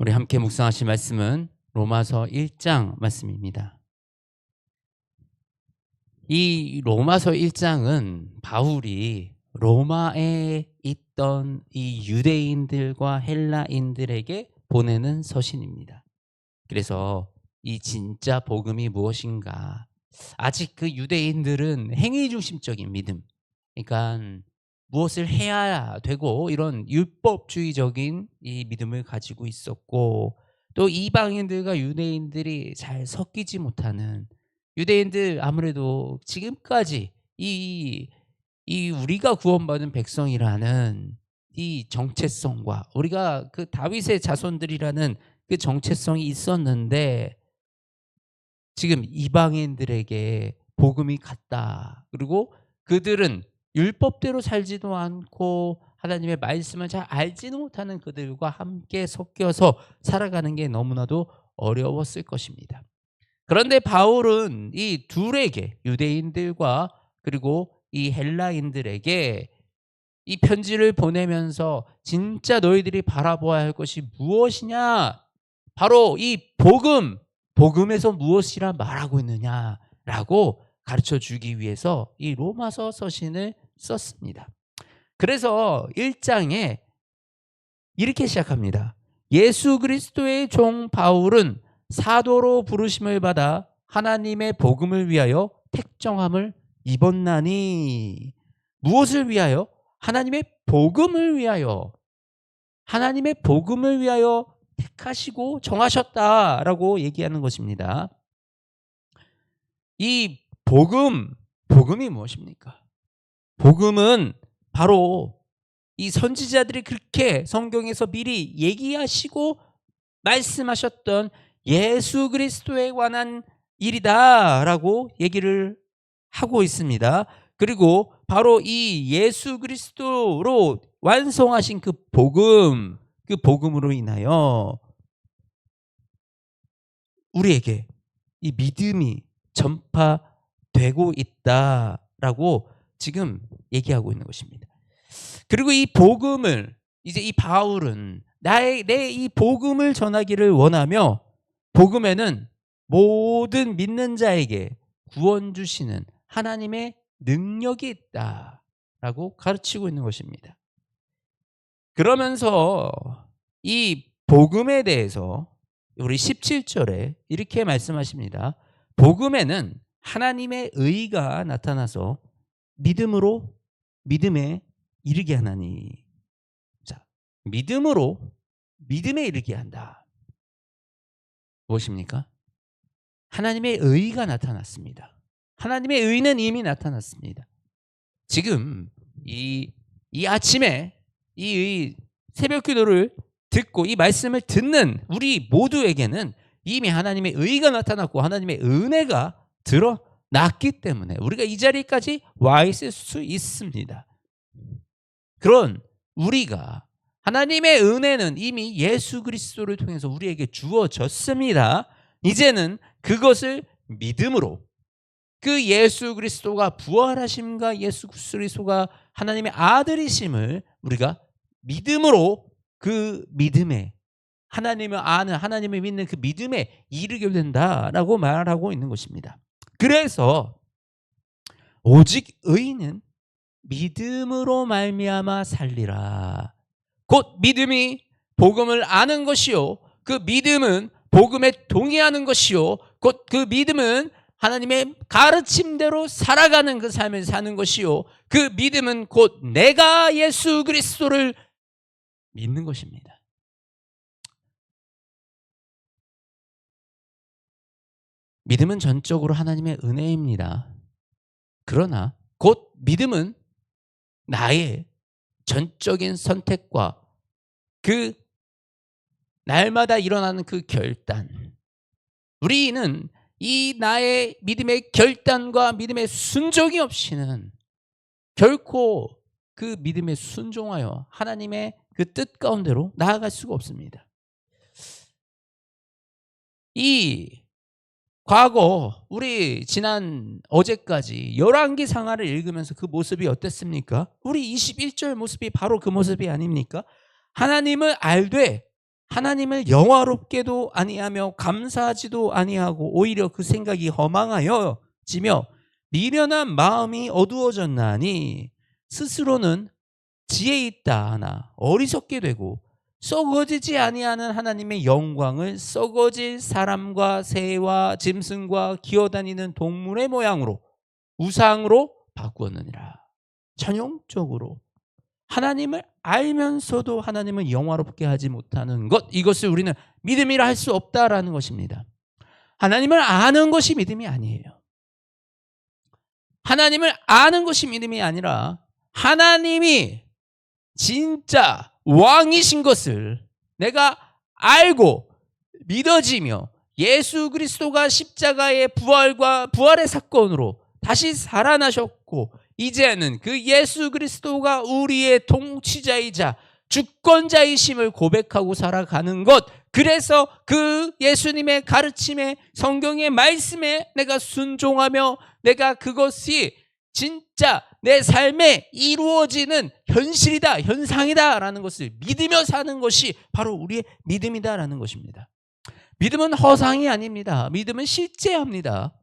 우리 함께 묵상하실 말씀은 로마서 1장 말씀입니다. 이 로마서 1장은 바울이 로마에 있던 이 유대인들과 헬라인들에게 보내는 서신입니다. 그래서 이 진짜 복음이 무엇인가? 아직 그 유대인들은 행위 중심적인 믿음, 그러니까 무엇을 해야 되고 이런 율법주의적인 이 믿음을 가지고 있었고, 또 이방인들과 유대인들이 잘 섞이지 못하는, 유대인들 아무래도 지금까지 이 우리가 구원받은 백성이라는 이 정체성과 우리가 그 다윗의 자손들이라는 그 정체성이 있었는데, 지금 이방인들에게 복음이 갔다. 그리고 그들은 율법대로 살지도 않고 하나님의 말씀을 잘 알지도 못하는 그들과 함께 섞여서 살아가는 게 너무나도 어려웠을 것입니다. 그런데 바울은 이 둘에게, 유대인들과 그리고 이 헬라인들에게 이 편지를 보내면서 진짜 너희들이 바라보아야 할 것이 무엇이냐? 바로 이 복음에서 무엇이라 말하고 있느냐라고 가르쳐 주기 위해서 이 로마서 서신을 썼습니다. 그래서 1장에 이렇게 시작합니다. 예수 그리스도의 종 바울은 사도로 부르심을 받아 하나님의 복음을 위하여 택정함을 입었나니. 무엇을 위하여? 하나님의 복음을 위하여. 하나님의 복음을 위하여 택하시고 정하셨다라고 얘기하는 것입니다. 이 복음이 무엇입니까? 복음은 바로 이 선지자들이 그렇게 성경에서 미리 얘기하시고 말씀하셨던 예수 그리스도에 관한 일이다라고 얘기를 하고 있습니다. 그리고 바로 이 예수 그리스도로 완성하신 그 복음으로 인하여 우리에게 이 믿음이 전파되고 있다라고 지금 얘기하고 있는 것입니다. 그리고 이 복음을 이제 이 바울은 내 이 복음을 전하기를 원하며, 복음에는 모든 믿는 자에게 구원 주시는 하나님의 능력이 있다라고 가르치고 있는 것입니다. 그러면서 이 복음에 대해서 우리 17절에 이렇게 말씀하십니다. 복음에는 하나님의 의가 나타나서 믿음에 이르게 하나니. 자, 믿음으로 믿음에 이르게 한다. 무엇입니까? 하나님의 의가 나타났습니다. 하나님의 의는 이미 나타났습니다. 지금 이 아침에 이 새벽 기도를 듣고 이 말씀을 듣는 우리 모두에게는 이미 하나님의 의가 나타났고 하나님의 은혜가 드러났기 때문에 우리가 이 자리까지 와 있을 수 있습니다. 그런 우리가, 하나님의 은혜는 이미 예수 그리스도를 통해서 우리에게 주어졌습니다. 이제는 그것을 믿음으로, 그 예수 그리스도가 부활하심과 예수 그리스도가 하나님의 아들이심을 우리가 믿음으로, 그 믿음에, 하나님을 아는, 하나님을 믿는 그 믿음에 이르게 된다라고 말하고 있는 것입니다. 그래서 오직 의인은 믿음으로 말미암아 살리라. 곧 믿음이 복음을 아는 것이요, 그 믿음은 복음에 동의하는 것이요, 곧 그 믿음은 하나님의 가르침대로 살아가는 그 삶을 사는 것이요, 그 믿음은 곧 내가 예수 그리스도를 믿는 것입니다. 믿음은 전적으로 하나님의 은혜입니다. 그러나 곧 믿음은 나의 전적인 선택과 그 날마다 일어나는 그 결단, 우리는 이 나의 믿음의 결단과 믿음의 순종이 없이는 결코 그 믿음에 순종하여 하나님의 그 뜻 가운데로 나아갈 수가 없습니다. 이 과거 우리 지난 어제까지 열왕기 상하를 읽으면서 그 모습이 어땠습니까? 우리 21절 모습이 바로 그 모습이 아닙니까? 하나님을 알되 하나님을 영화롭게도 아니하며 감사하지도 아니하고 오히려 그 생각이 허망하여지며 미련한 마음이 어두워졌나니 스스로는 지혜 있다 하나 어리석게 되고 썩어지지 아니하는 하나님의 영광을 썩어질 사람과 새와 짐승과 기어다니는 동물의 모양으로 우상으로 바꾸었느니라. 전형적으로 하나님을 알면서도 하나님을 영화롭게 하지 못하는 것, 이것을 우리는 믿음이라 할 수 없다라는 것입니다. 하나님을 아는 것이 믿음이 아니에요. 하나님을 아는 것이 믿음이 아니라 하나님이 진짜 왕이신 것을 내가 알고 믿어지며 예수 그리스도가 십자가의 부활의 사건으로 다시 살아나셨고 이제는 그 예수 그리스도가 우리의 통치자이자 주권자이심을 고백하고 살아가는 것, 그래서 그 예수님의 가르침에 성경의 말씀에 내가 순종하며 내가 그것이 진짜 내 삶에 이루어지는 현실이다, 현상이다 라는 것을 믿으며 사는 것이 바로 우리의 믿음이다라는 것입니다. 믿음은 허상이 아닙니다. 믿음은 실제합니다.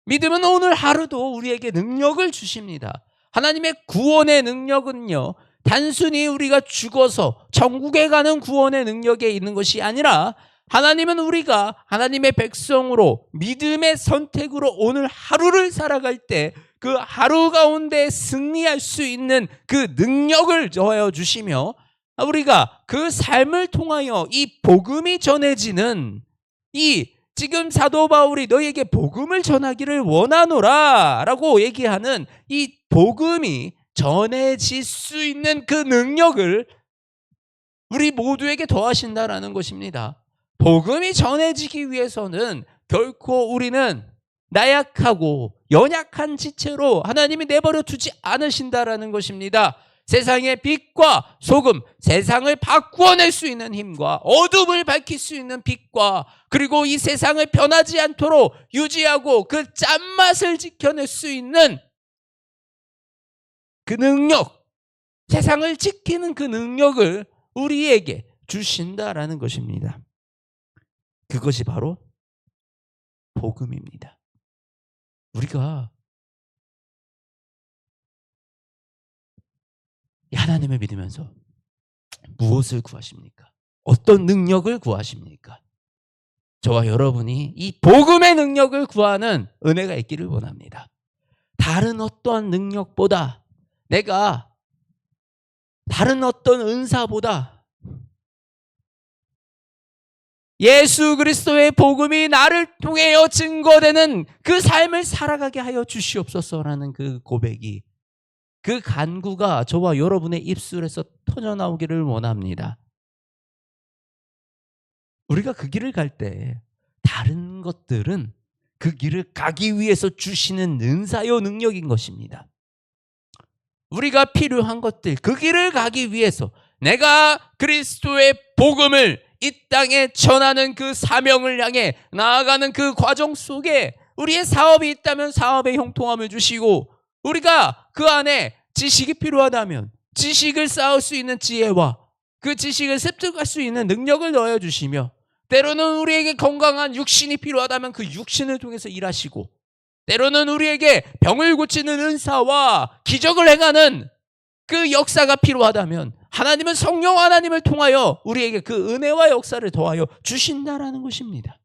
믿음은 오늘 하루도 우리에게 능력을 주십니다. 하나님의 구원의 능력은요, 단순히 우리가 죽어서 천국에 가는 구원의 능력에 있는 것이 아니라 하나님은 우리가 하나님의 백성으로 믿음의 선택으로 오늘 하루를 살아갈 때 그 하루 가운데 승리할 수 있는 그 능력을 더하여 주시며 우리가 그 삶을 통하여 이 복음이 전해지는 이 지금 사도 바울이 너희에게 복음을 전하기를 원하노라 라고 얘기하는 이 복음이 전해질 수 있는 그 능력을 우리 모두에게 더하신다라는 것입니다. 복음이 전해지기 위해서는 결코 우리는 나약하고 연약한 지체로 하나님이 내버려 두지 않으신다라는 것입니다. 세상의 빛과 소금, 세상을 바꾸어낼 수 있는 힘과 어둠을 밝힐 수 있는 빛과 그리고 이 세상을 변하지 않도록 유지하고 그 짠맛을 지켜낼 수 있는 그 능력, 세상을 지키는 그 능력을 우리에게 주신다라는 것입니다. 그것이 바로 복음입니다. 우리가 하나님을 믿으면서 무엇을 구하십니까? 어떤 능력을 구하십니까? 저와 여러분이 이 복음의 능력을 구하는 은혜가 있기를 원합니다. 다른 어떤 능력보다 내가 다른 어떤 은사보다 예수 그리스도의 복음이 나를 통하여 증거되는 그 삶을 살아가게 하여 주시옵소서라는 그 고백이, 그 간구가 저와 여러분의 입술에서 터져나오기를 원합니다. 우리가 그 길을 갈 때 다른 것들은 그 길을 가기 위해서 주시는 은사요 능력인 것입니다. 우리가 필요한 것들, 그 길을 가기 위해서 내가 그리스도의 복음을 이 땅에 전하는 그 사명을 향해 나아가는 그 과정 속에 우리의 사업이 있다면 사업의 형통함을 주시고, 우리가 그 안에 지식이 필요하다면 지식을 쌓을 수 있는 지혜와 그 지식을 습득할 수 있는 능력을 넣어 주시며, 때로는 우리에게 건강한 육신이 필요하다면 그 육신을 통해서 일하시고, 때로는 우리에게 병을 고치는 은사와 기적을 행하는 그 역사가 필요하다면 하나님은 성령 하나님을 통하여 우리에게 그 은혜와 역사를 더하여 주신다라는 것입니다.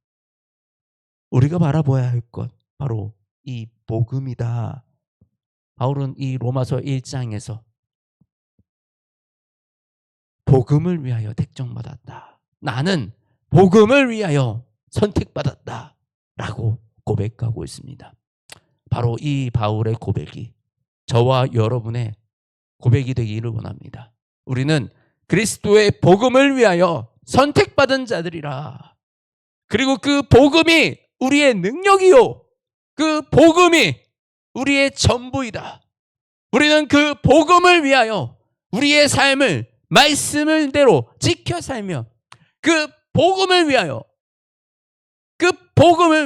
우리가 바라봐야 할 것 바로 이 복음이다. 바울은 이 로마서 1장에서 복음을 위하여 택정받았다, 나는 복음을 위하여 선택받았다 라고 고백하고 있습니다. 바로 이 바울의 고백이 저와 여러분의 고백이 되기를 원합니다. 우리는 그리스도의 복음을 위하여 선택받은 자들이라. 그리고 그 복음이 우리의 능력이요, 그 복음이 우리의 전부이다. 우리는 그 복음을 위하여 우리의 삶을 말씀을대로 지켜 살며 그 복음을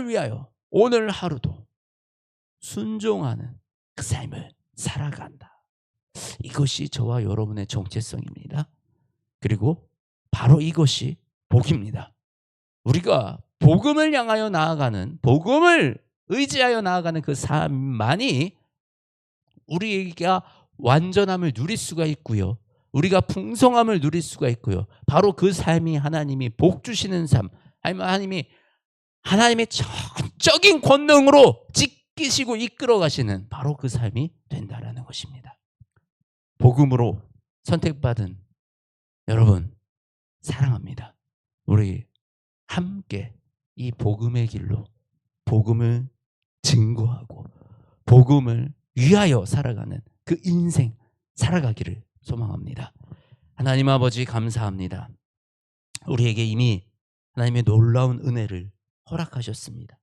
위하여 오늘 하루도 순종하는 그 삶을 살아간다. 이것이 저와 여러분의 정체성입니다. 그리고 바로 이것이 복입니다. 우리가 복음을 향하여 나아가는, 복음을 의지하여 나아가는 그 삶만이 우리가 완전함을 누릴 수가 있고요. 우리가 풍성함을 누릴 수가 있고요. 바로 그 삶이 하나님이 복 주시는 삶, 하나님이 하나님의 전적인 권능으로 지키시고 이끌어 가시는 바로 그 삶이 된다라는 것입니다. 복음으로 선택받은 여러분 사랑합니다. 우리 함께 이 복음의 길로 복음을 증거하고 복음을 위하여 살아가는 그 인생 살아가기를 소망합니다. 하나님 아버지 감사합니다. 우리에게 이미 하나님의 놀라운 은혜를 허락하셨습니다.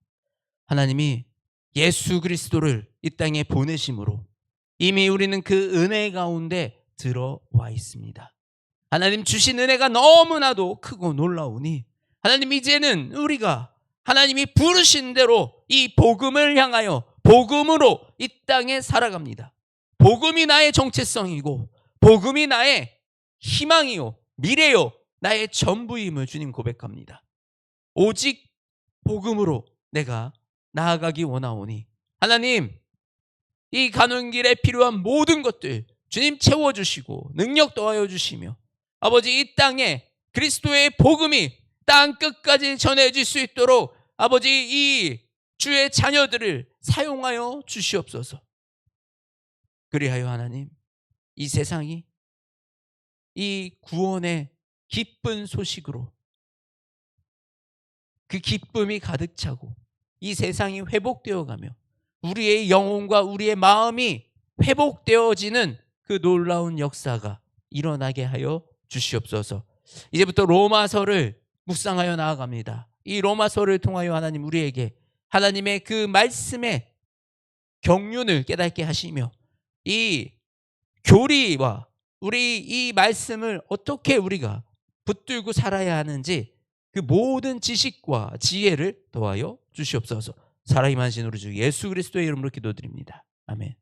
하나님이 예수 그리스도를 이 땅에 보내심으로 이미 우리는 그 은혜 가운데 들어와 있습니다. 하나님 주신 은혜가 너무나도 크고 놀라우니 하나님 이제는 우리가 하나님이 부르신 대로 이 복음을 향하여 복음으로 이 땅에 살아갑니다. 복음이 나의 정체성이고 복음이 나의 희망이요 미래요 나의 전부임을 주님 고백합니다. 오직 복음으로 내가 나아가기 원하오니 하나님 이 가는 길에 필요한 모든 것들 주님 채워주시고 능력 더하여 주시며 아버지 이 땅에 그리스도의 복음이 땅 끝까지 전해질 수 있도록 아버지 이 주의 자녀들을 사용하여 주시옵소서. 그리하여 하나님 이 세상이 이 구원의 기쁜 소식으로 그 기쁨이 가득 차고 이 세상이 회복되어 가며 우리의 영혼과 우리의 마음이 회복되어지는 그 놀라운 역사가 일어나게 하여 주시옵소서. 이제부터 로마서를 묵상하여 나아갑니다. 이 로마서를 통하여 하나님 우리에게 하나님의 그 말씀의 경륜을 깨닫게 하시며 이 교리와 우리 이 말씀을 어떻게 우리가 붙들고 살아야 하는지 그 모든 지식과 지혜를 더하여 주시옵소서. 살아임하신 우리 주 예수 그리스도의 이름으로 기도드립니다. 아멘.